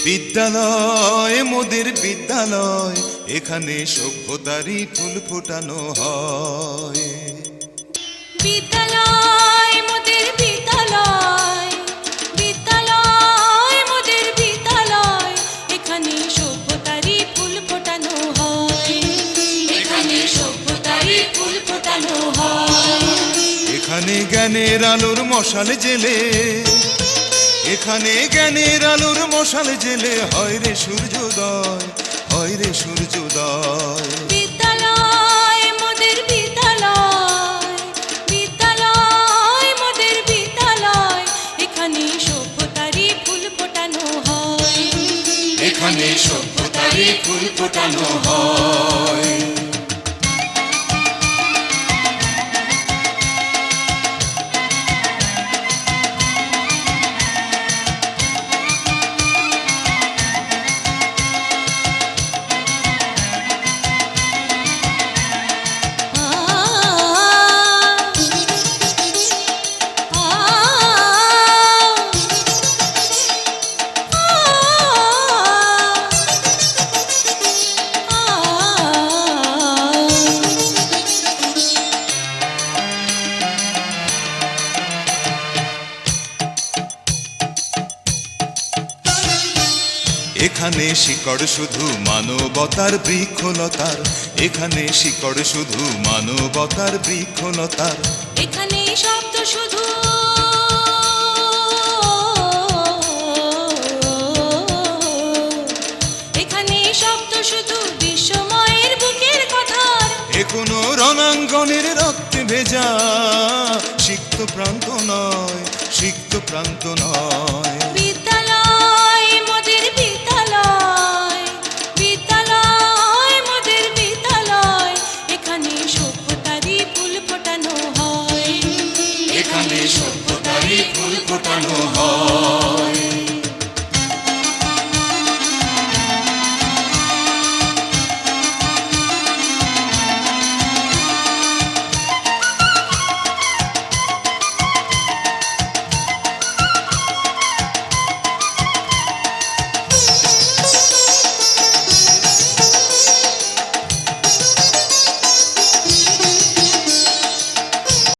বিদ্যালয় মোদের বিদ্যালয়, এখানে সভ্যতারই ফুল ফোটানো হয়। বিদ্যালয় মোদের বিদ্যালয়, বিদ্যালয় মোদের বিদ্যালয়, এখানে সভ্যতারই ফুল ফোটানো হয়, এখানে সভ্যতারই ফুল ফোটানো হয়। এখানে জ্ঞানের আলোর মশাল জেলে, এখানে জ্ঞানের আলোর মশাল জেলে হয় রে সূর্যোদয়, হয় রে সূর্যোদয়। বিদ্যালয় মোদের বিদ্যালয়, বিদ্যালয় মোদের বিদ্যালয়, এখানে সভ্যতারই ফুল ফোটানো হয়, এখানে সভ্যতারই ফুল ফোটানো হয়। এখানে শিকড় শুধু মানবতার বৃক্ষলতার, এখানে শিকড় শুধু মানবতার বৃক্ষলতার। এখানে শব্দ শুধু, এখানে শব্দ শুধু বিশ্বময়ের বুকের কথার। এ কোনো রণাঙ্গনের রক্তে ভেজা সিক্ত প্রান্ত নয়, সিক্ত প্রান্ত নয়। বিদ্যালয় মোদের বিদ্যালয়, বিদ্যালয় মোদের বিদ্যালয়, এখানে সভ্যতারই ফুল ফোটানো হয়, এখানে সভ্যতারই ফুল ফোটানো হয়।